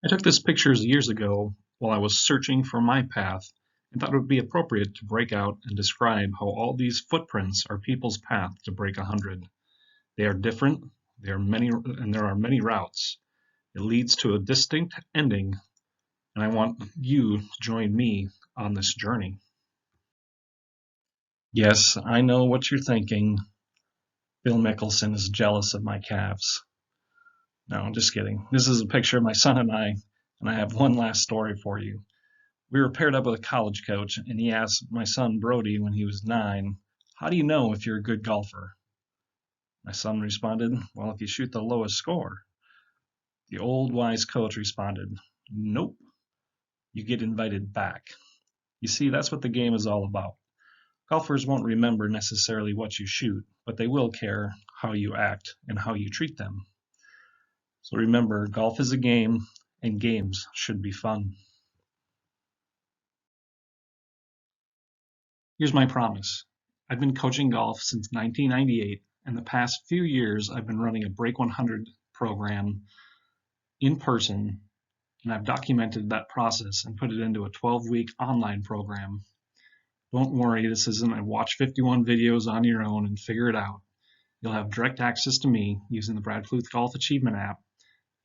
I took this pictures years ago while I was searching for my path and thought it would be appropriate to break out and describe how all these footprints are people's path to break 100. They are different, there are many routes. It leads to a distinct ending, and I want you to join me on this journey. Yes, I know what you're thinking. Bill Mickelson is jealous of my calves. No, I'm just kidding. This is a picture of my son and I have one last story for you. We were paired up with a college coach, and he asked my son Brody when he was 9, "How do you know if you're a good golfer?" My son responded, "Well, if you shoot the lowest score." The old wise coach responded, "Nope, you get invited back." You see, that's what the game is all about. Golfers won't remember necessarily what you shoot, but they will care how you act and how you treat them. So remember, golf is a game, and games should be fun. Here's my promise. I've been coaching golf since 1998, and the past few years I've been running a Break 100 program in person, and I've documented that process and put it into a 12-week online program. Don't worry, this isn't a watch 51 videos on your own and figure it out. You'll have direct access to me using the Brad Pluth Golf Achievement app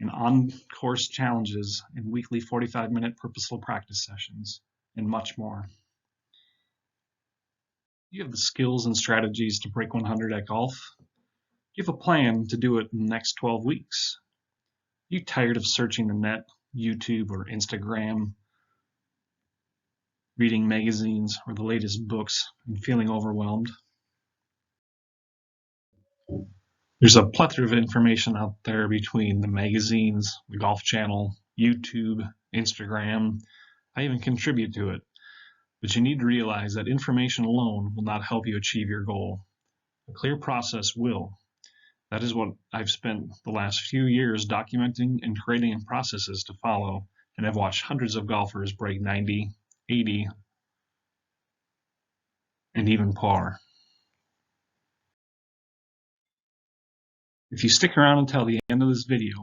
and on-course challenges and weekly 45-minute purposeful practice sessions, and much more. You have the skills and strategies to break 100 at golf. You have a plan to do it in the next 12 weeks. Are you tired of searching the net, YouTube, or Instagram, reading magazines or the latest books, and feeling overwhelmed? There's a plethora of information out there between the magazines, the Golf Channel, YouTube, Instagram. I even contribute to it. But you need to realize that information alone will not help you achieve your goal. A clear process will. That is what I've spent the last few years documenting and creating processes to follow, and I've watched hundreds of golfers break 90, 80, and even par. If you stick around until the end of this video,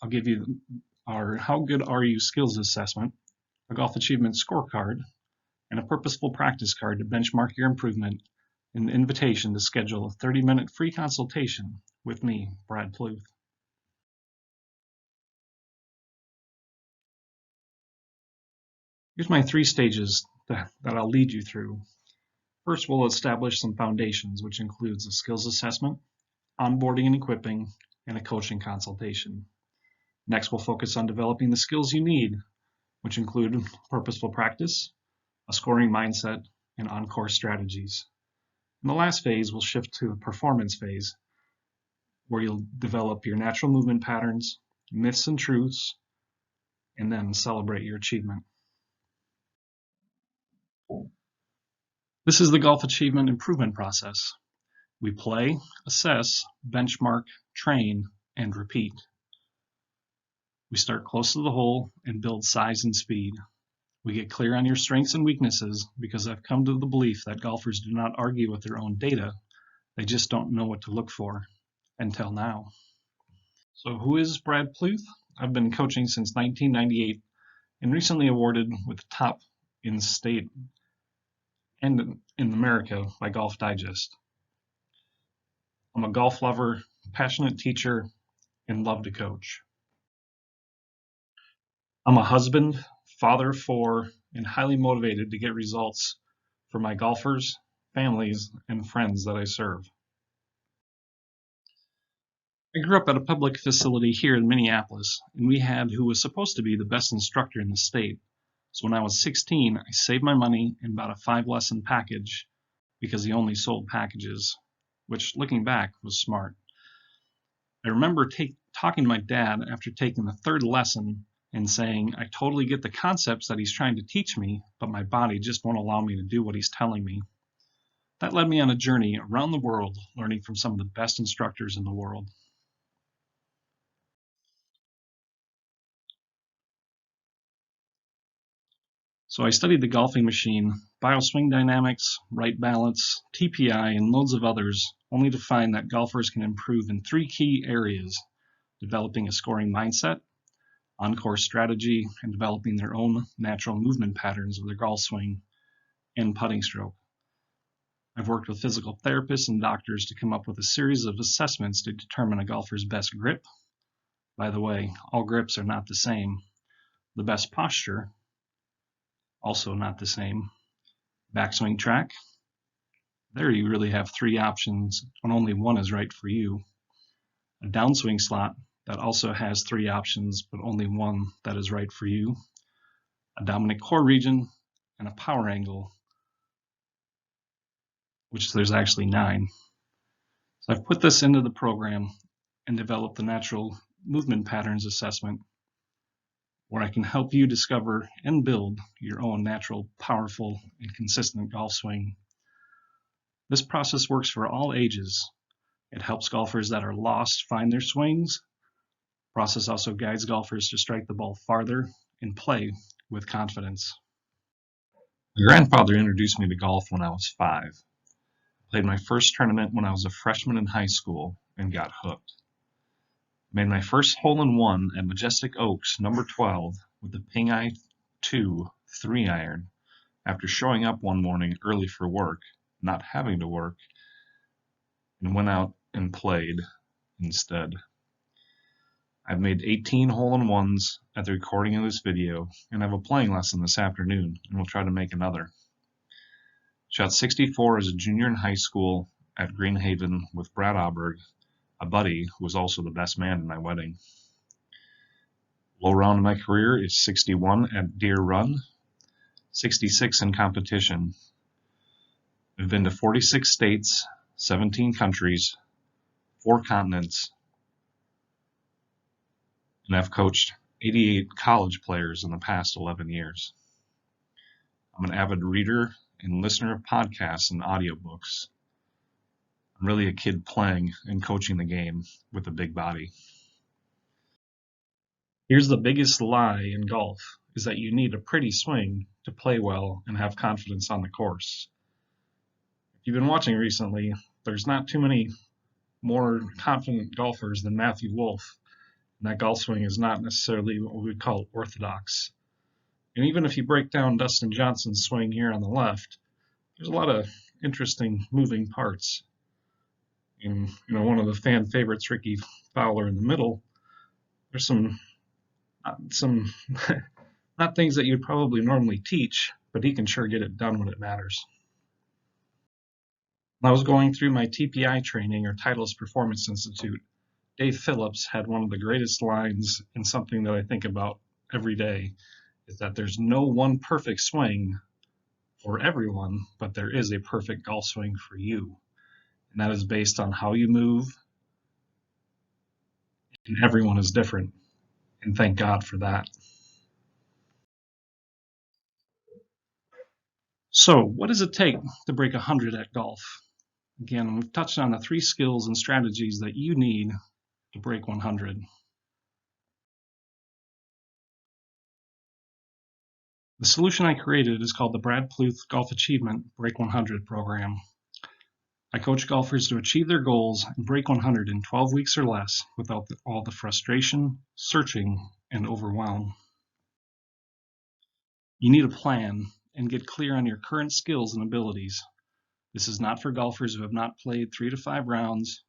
I'll give you our How Good Are You skills assessment, a golf achievement scorecard, and a purposeful practice card to benchmark your improvement, and an invitation to schedule a 30-minute free consultation with me, Brad Pluth. Here's my 3 stages that I'll lead you through. First, we'll establish some foundations, which includes a skills assessment, onboarding and equipping, and a coaching consultation. Next, we'll focus on developing the skills you need, which include purposeful practice, a scoring mindset, and on-course strategies. In the last phase, we'll shift to the performance phase, where you'll develop your natural movement patterns, myths and truths, and then celebrate your achievement. This is the golf achievement improvement process. We play, assess, benchmark, train, and repeat. We start close to the hole and build size and speed. We get clear on your strengths and weaknesses because I've come to the belief that golfers do not argue with their own data, they just don't know what to look for, until now. So who is Brad Pluth? I've been coaching since 1998 and recently awarded with the top in state and in America by Golf Digest. I'm a golf lover, passionate teacher, and love to coach. I'm a husband, father of 4, and highly motivated to get results for my golfers, families, and friends that I serve. I grew up at a public facility here in Minneapolis, and we had who was supposed to be the best instructor in the state. So when I was 16, I saved my money and bought a 5-lesson package because he only sold packages, which looking back was smart. I remember talking to my dad after taking the 3rd lesson and saying, I totally get the concepts that he's trying to teach me, but my body just won't allow me to do what he's telling me. That led me on a journey around the world, learning from some of the best instructors in the world. So I studied the golfing machine, bioswing dynamics, right balance, TPI, and loads of others, only to find that golfers can improve in 3 key areas: developing a scoring mindset, on-course strategy, and developing their own natural movement patterns of their golf swing and putting stroke. I've worked with physical therapists and doctors to come up with a series of assessments to determine a golfer's best grip. By the way, all grips are not the same. The best posture, also not the same. Backswing track, there you really have three options when only one is right for you. A downswing slot that also has three options but only one that is right for you. A dominant core region, and a power angle, which there's actually 9. So I've put this into the program and developed the natural movement patterns assessment, where I can help you discover and build your own natural, powerful, and consistent golf swing. This process works for all ages. It helps golfers that are lost find their swings. The process also guides golfers to strike the ball farther and play with confidence. My grandfather introduced me to golf when I was 5. I played my first tournament when I was a freshman in high school and got hooked. I made my first hole-in-one at Majestic Oaks, number 12, with the Ping Eye 2 3-iron after showing up one morning early for work, not having to work, and went out and played instead. I've made 18 hole-in-ones at the recording of this video, and I have a playing lesson this afternoon, and we'll try to make another. Shot 64 as a junior in high school at Greenhaven with Brad Auberg, a buddy who was also the best man in my wedding. Low round in my career is 61 at Deer Run, 66 in competition. I've been to 46 states, 17 countries, 4 continents, and I've coached 88 college players in the past 11 years. I'm an avid reader and listener of podcasts and audiobooks. I'm really a kid playing and coaching the game with a big body. Here's the biggest lie in golf, is that you need a pretty swing to play well and have confidence on the course. If you've been watching recently, there's not too many more confident golfers than Matthew Wolff, and that golf swing is not necessarily what we would call orthodox. And even if you break down Dustin Johnson's swing here on the left, there's a lot of interesting moving parts. And one of the fan favorites, Ricky Fowler in the middle, there's some not things that you'd probably normally teach, but he can sure get it done when it matters. When I was going through my TPI training, or Titleist Performance Institute, Dave Phillips had one of the greatest lines, and something that I think about every day, is that there's no one perfect swing for everyone, but there is a perfect golf swing for you. And that is based on how you move, and everyone is different. And thank God for that. So, what does it take to break 100 at golf? Again, we've touched on the 3 skills and strategies that you need to break 100. The solution I created is called the Brad Pluth Golf Achievement Break 100 program. I coach golfers to achieve their goals and break 100 in 12 weeks or less without all the frustration, searching, and overwhelm. You need a plan and get clear on your current skills and abilities. This is not for golfers who have not played 3 to 5 rounds,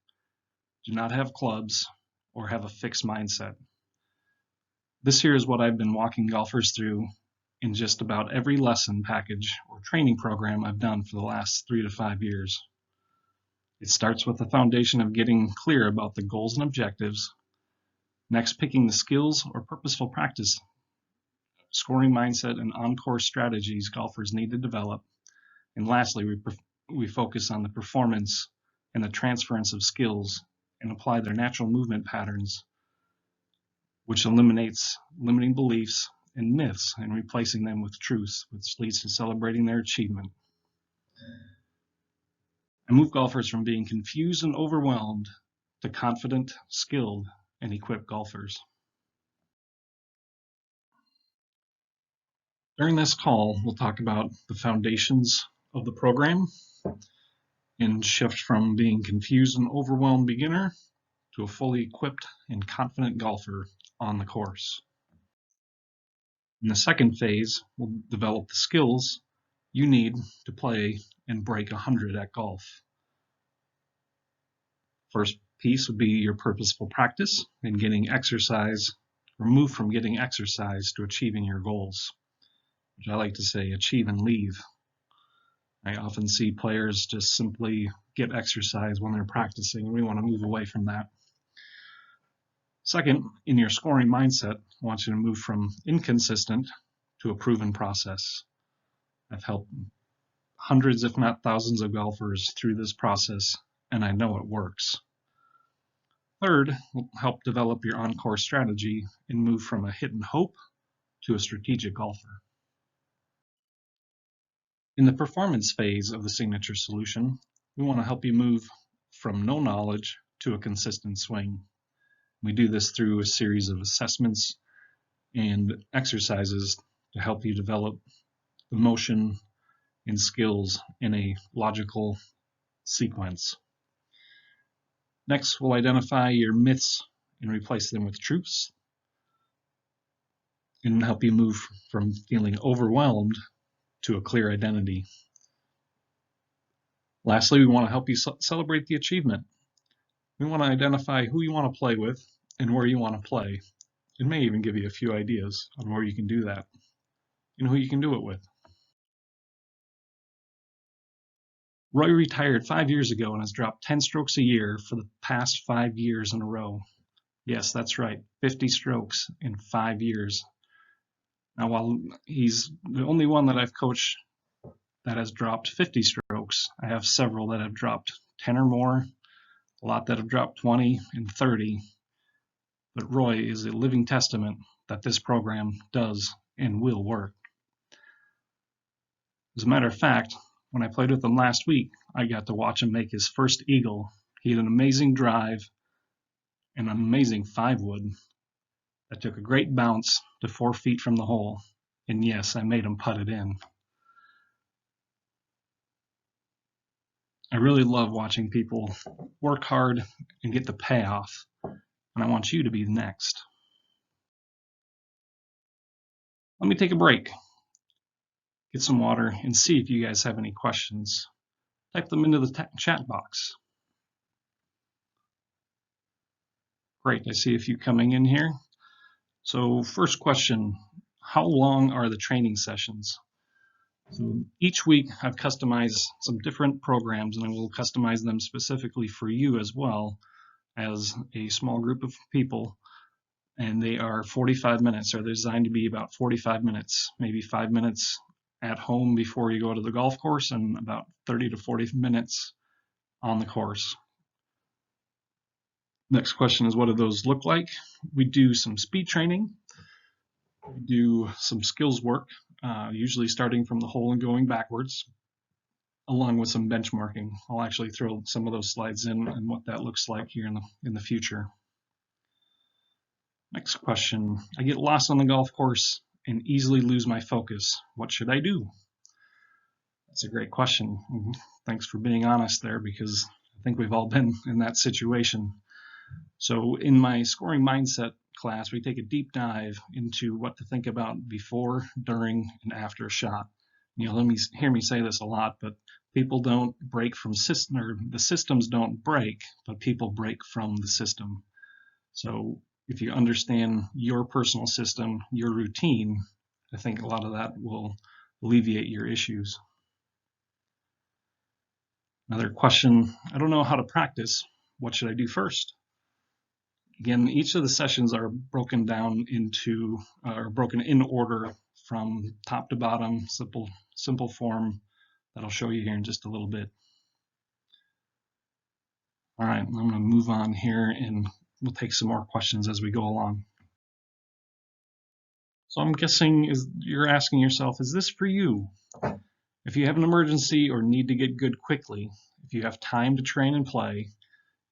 do not have clubs, or have a fixed mindset. This here is what I've been walking golfers through in just about every lesson package or training program I've done for the last 3 to 5 years. It starts with the foundation of getting clear about the goals and objectives. Next, picking the skills or purposeful practice, scoring mindset, and on-course strategies golfers need to develop. And lastly, we focus on the performance and the transference of skills and apply their natural movement patterns, which eliminates limiting beliefs and myths and replacing them with truths, which leads to celebrating their achievement. I move golfers from being confused and overwhelmed to confident, skilled, and equipped golfers. During this call, we'll talk about the foundations of the program and shift from being confused and overwhelmed beginner to a fully equipped and confident golfer on the course. In the second phase, we'll develop the skills you need to play and break 100 at golf. First piece would be your purposeful practice and getting exercise, or move from getting exercise to achieving your goals, which I like to say achieve and leave. I often see players just simply get exercise when they're practicing, and we want to move away from that. Second, in your scoring mindset, I want you to move from inconsistent to a proven process. I've helped hundreds, if not thousands, of golfers through this process, and I know it works. Third, will help develop your on-course strategy and move from a hit and hope to a strategic golfer. In the performance phase of the signature solution, we want to help you move from no knowledge to a consistent swing. We do this through a series of assessments and exercises to help you develop the motion and skills in a logical sequence. Next, we'll identify your myths and replace them with truths, and help you move from feeling overwhelmed to a clear identity. Lastly, we want to help you celebrate the achievement. We want to identify who you want to play with and where you want to play. It may even give you a few ideas on where you can do that and who you can do it with. Roy retired 5 years ago and has dropped 10 strokes a year for the past 5 years in a row. Yes, that's right, 50 strokes in 5 years. Now, while he's the only one that I've coached that has dropped 50 strokes, I have several that have dropped 10 or more, a lot that have dropped 20 and 30. But Roy is a living testament that this program does and will work. As a matter of fact, when I played with him last week, I got to watch him make his first eagle. He had an amazing drive and an amazing 5-wood that took a great bounce to 4 feet from the hole. And yes, I made him putt it in. I really love watching people work hard and get the payoff, and I want you to be next. Let me take a break, get some water, and see if you guys have any questions. Type them into the chat box. Great, I see a few coming in here. So first question, how long are the training sessions? So each week I've customized some different programs, and I will customize them specifically for you as well as a small group of people. And they are 45 minutes, or they're designed to be about 45 minutes, maybe 5 minutes at home before you go to the golf course, and about 30 to 40 minutes on the course. Next question is, what do those look like? We do some speed training. We do some skills work, usually starting from the hole and going backwards, along with some benchmarking. I'll actually throw some of those slides in and what that looks like here in the future. Next question, I get lost on the golf course and easily lose my focus. What should I do? That's a great question. Thanks for being honest there, because I think we've all been in that situation. So in my scoring mindset class, we take a deep dive into what to think about before, during, and after a shot. You'll hear me say this a lot, but people don't break from system, or the systems don't break, but people break from the system. So if you understand your personal system, your routine, I think a lot of that will alleviate your issues. Another question, I don't know how to practice. What should I do first? Again, each of the sessions are broken down into, broken in order from top to bottom, simple form that I'll show you here in just a little bit. All right, I'm going to move on here and we'll take some more questions as we go along. So I'm guessing you're asking yourself, is this for you? If you have an emergency or need to get good quickly, if you have time to train and play,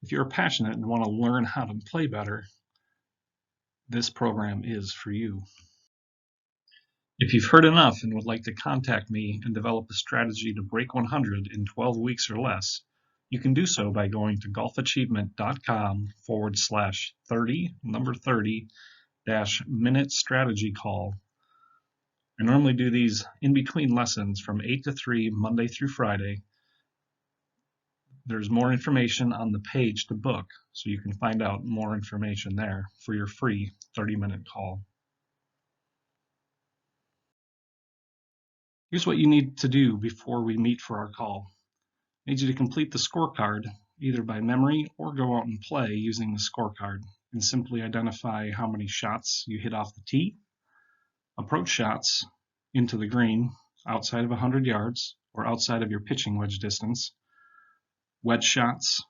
if you're passionate and want to learn how to play better, this program is for you. If you've heard enough and would like to contact me and develop a strategy to break 100 in 12 weeks or less, you can do so by going to golfachievement.com/30, number 30, -minute strategy call. I normally do these in between lessons from 8 to 3, Monday through Friday. There's more information on the page to book, so you can find out more information there for your free 30-minute call. Here's what you need to do before we meet for our call. I need you to complete the scorecard, either by memory or go out and play using the scorecard, and simply identify how many shots you hit off the tee, approach shots into the green outside of 100 yards or outside of your pitching wedge distance, wedge shots,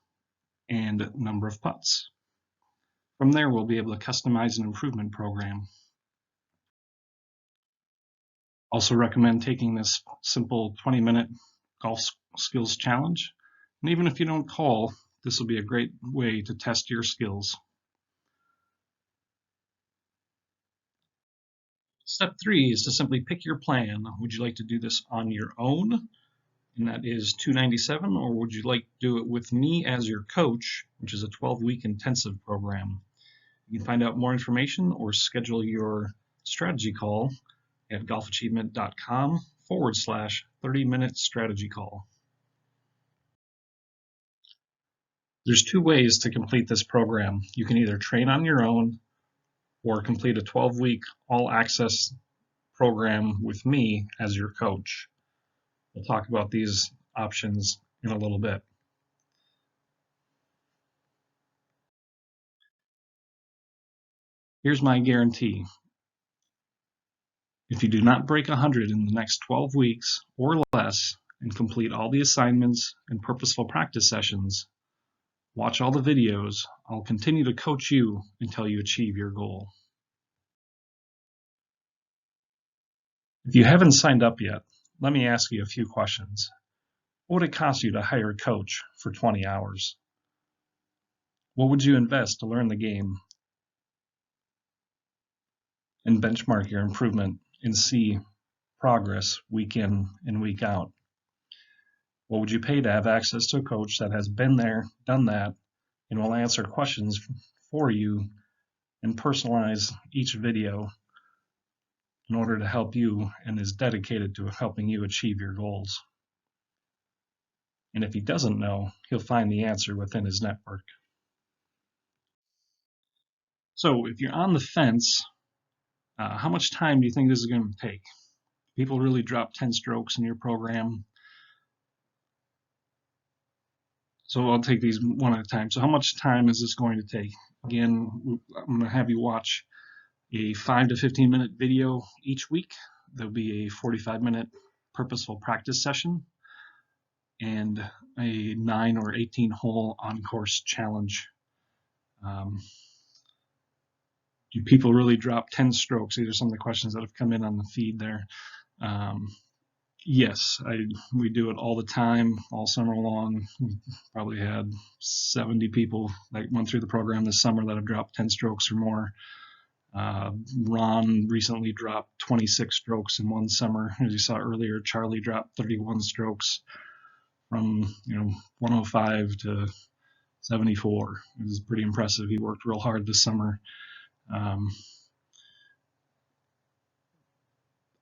and number of putts. From there, we'll be able to customize an improvement program. Also recommend taking this simple 20-minute golf skills challenge. And even if you don't call, this will be a great way to test your skills. Step 3 is to simply pick your plan. Would you like to do this on your own? And that is $297, or would you like to do it with me as your coach, which is a 12-week intensive program? You can find out more information or schedule your strategy call at golfachievement.com/30-minute strategy call. There's 2 ways to complete this program. You can either train on your own or complete a 12-week all-access program with me as your coach. We'll talk about these options in a little bit. Here's my guarantee. If you do not break 100 in the next 12 weeks or less and complete all the assignments and purposeful practice sessions, watch all the videos, I'll continue to coach you until you achieve your goal. If you haven't signed up yet, let me ask you a few questions. What would it cost you to hire a coach for 20 hours? What would you invest to learn the game and benchmark your improvement and see progress week in and week out? What would you pay to have access to a coach that has been there, done that, and will answer questions for you and personalize each video in order to help you and is dedicated to helping you achieve your goals? And if he doesn't know, he'll find the answer within his network. So if you're on the fence, how much time do you think this is going to take? People really drop 10 strokes in your program. So I'll take these one at a time. So how much time is this going to take? Again, I'm going to have you watch a 5 to 15 minute video each week. There'll be a 45-minute purposeful practice session and a 9 or 18 hole on-course challenge. Do people really drop 10 strokes? These are some of the questions that have come in on the feed there. Yes, we do it all the time, all summer long. We probably had 70 people that went through the program this summer that have dropped 10 strokes or more. Ron recently dropped 26 strokes in one summer. As you saw earlier, Charlie dropped 31 strokes from 105 to 74. It was pretty impressive. He worked real hard this summer.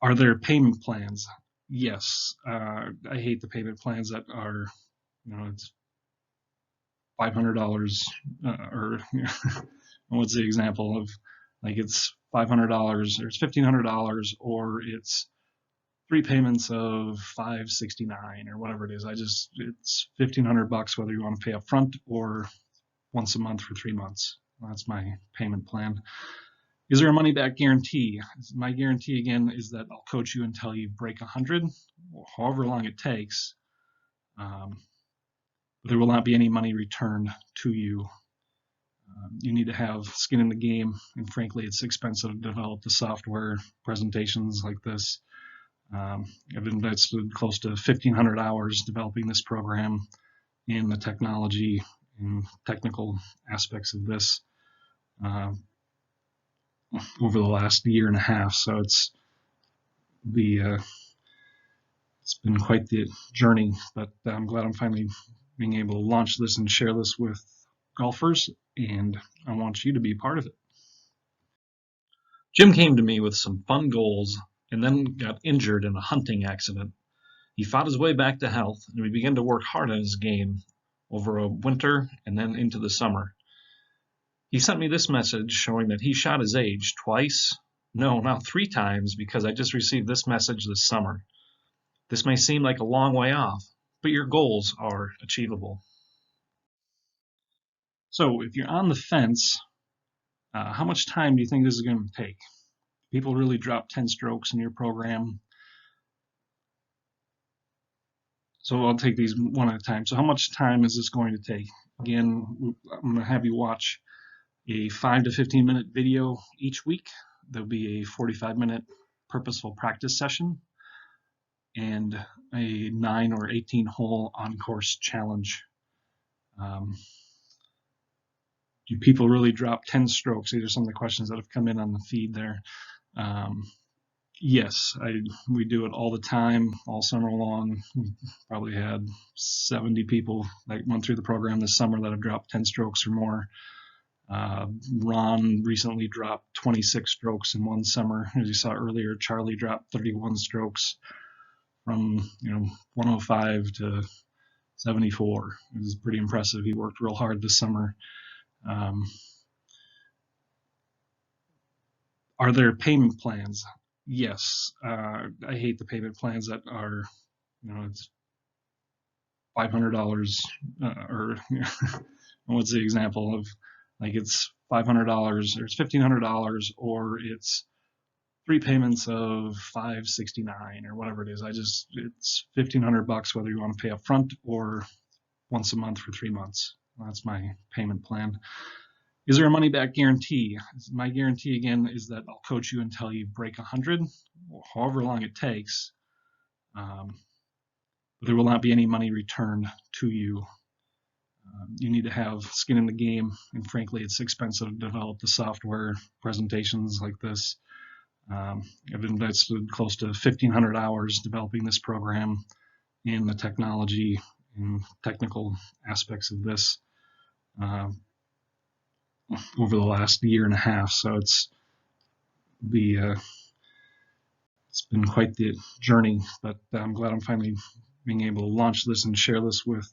Are there payment plans? Yes. I hate the payment plans that are, it's $500 or what's the example of, like, it's $500 or it's $1,500 or it's 3 payments of $569 or whatever it is. It's $1,500 whether you want to pay up front or once a month for 3 months. That's my payment plan. Is there a money back guarantee? My guarantee again is that I'll coach you until you break 100, however long it takes. There will not be any money returned to you. You need to have skin in the game, and frankly, it's expensive to develop the software presentations like this. I've invested close to 1,500 hours developing this program and the technology and technical aspects of this over the last year and a half. So it's been quite the journey, but I'm glad I'm finally being able to launch this and share this with golfers, and I want you to be part of it. Jim came to me with some fun goals and then got injured in a hunting accident. He fought his way back to health, and we began to work hard on his game over a winter and then into the summer. He sent me this message showing that he shot his age twice. No, now 3 times, because I just received this message this summer. This may seem like a long way off, but your goals are achievable. So if you're on the fence, how much time do you think this is going to take? People really drop 10 strokes in your program. So I'll take these one at a time. So how much time is this going to take? Again, I'm going to have you watch a 5 to 15 minute video each week. There'll be a 45-minute purposeful practice session and a 9 or 18 hole on-course challenge. Do people really drop 10 strokes? These are some of the questions that have come in on the feed there. Yes, we do it all the time, all summer long. We probably had 70 people that went through the program this summer that have dropped 10 strokes or more. Ron recently dropped 26 strokes in one summer. As you saw earlier, Charlie dropped 31 strokes from 105 to 74. It was pretty impressive. He worked real hard this summer. Are there payment plans? Yes. I hate the payment plans that are, it's $500 or what's the example of, like, it's $500 or it's $1,500 or it's 3 payments of $569 or whatever it is. It's $1,500 whether you want to pay up front or once a month for 3 months. That's my payment plan. Is there a money back guarantee? My guarantee again is that I'll coach you until you break 100, however long it takes. There will not be any money returned to you. You need to have skin in the game, and frankly, it's expensive to develop the software presentations like this. I've invested close to 1,500 hours developing this program and the technology and technical aspects of this over the last year and a half. So it's been quite the journey, but I'm glad I'm finally being able to launch this and share this with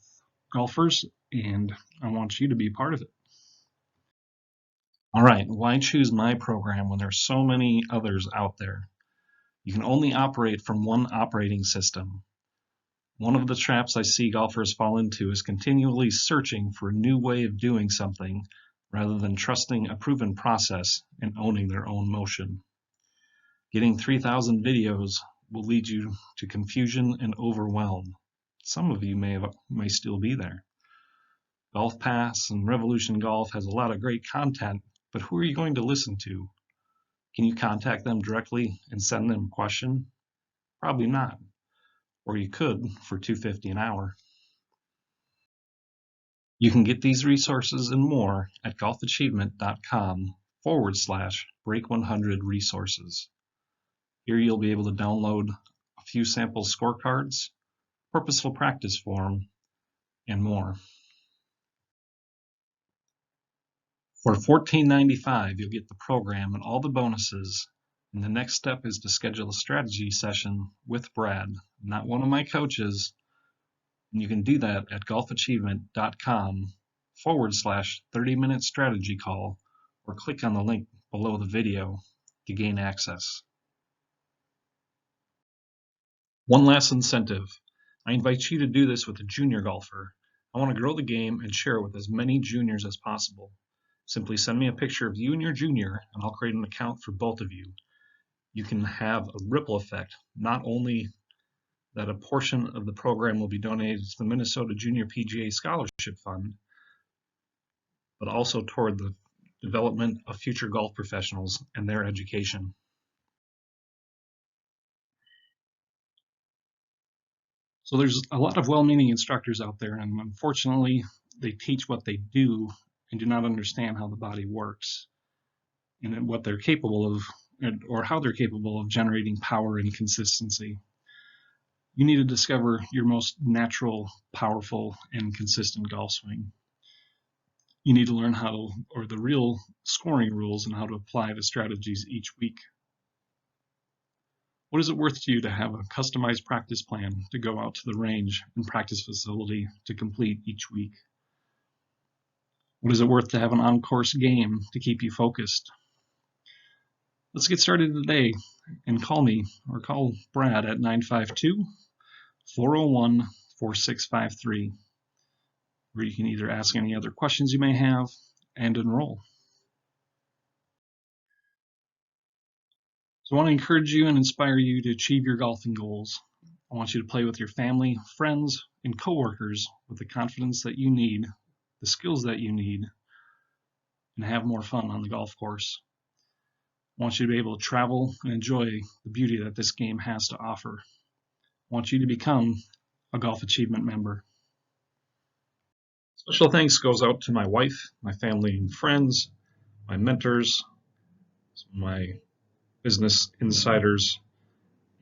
golfers, and I want you to be part of it. All right, why choose my program when there's so many others out there? You can only operate from one operating system. One of the traps I see golfers fall into is continually searching for a new way of doing something rather than trusting a proven process and owning their own motion. Getting 3,000 videos will lead you to confusion and overwhelm. Some of you may still be there. Golf Pass and Revolution Golf has a lot of great content, but who are you going to listen to? Can you contact them directly and send them a question? Probably not. Or you could for $2.50 an hour. You can get these resources and more at golfachievement.com/break100 resources. Here you'll be able to download a few sample scorecards, purposeful practice form, and more. For $14.95, you'll get the program and all the bonuses, and the next step is to schedule a strategy session with Brad, not one of my coaches, and you can do that at golfachievement.com/30-minute strategy call, or click on the link below the video to gain access. One last incentive. I invite you to do this with a junior golfer. I want to grow the game and share it with as many juniors as possible. Simply send me a picture of you and your junior, and I'll create an account for both of you. You can have a ripple effect, not only that a portion of the program will be donated to the Minnesota Junior PGA Scholarship Fund, but also toward the development of future golf professionals and their education. So there's a lot of well-meaning instructors out there, and unfortunately, they teach what they do and do not understand how the body works and what they're capable of, or how they're capable of generating power and consistency. You need to discover your most natural, powerful, and consistent golf swing. You need to learn the real scoring rules and how to apply the strategies each week. What is it worth to you to have a customized practice plan to go out to the range and practice facility to complete each week? What is it worth to have an on-course game to keep you focused? Let's get started today and call me or call Brad at 952-401-4653, where you can either ask any other questions you may have and enroll. So I want to encourage you and inspire you to achieve your golfing goals. I want you to play with your family, friends, and coworkers with the confidence that you need, the skills that you need, and have more fun on the golf course. I want you to be able to travel and enjoy the beauty that this game has to offer. I want you to become a Golf Achievement member. Special thanks goes out to my wife, my family and friends, my mentors, my business insiders,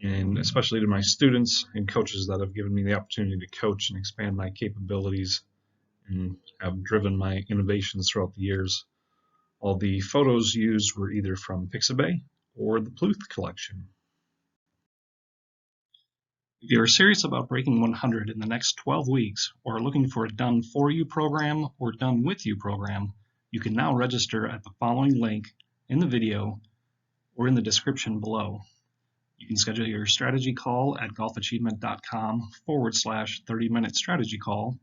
and especially to my students and coaches that have given me the opportunity to coach and expand my capabilities and have driven my innovations throughout the years. All the photos used were either from Pixabay or the Pluth collection. If you are serious about breaking 100 in the next 12 weeks or are looking for a done for you program or done with you program, you can now register at the following link in the video or in the description below. You can schedule your strategy call at golfachievement.com/30-minute strategy call,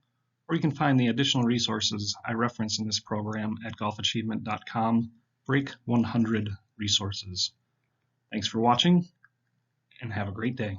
or you can find the additional resources I reference in this program at golfachievement.com Break 100 resources. Thanks for watching and have a great day.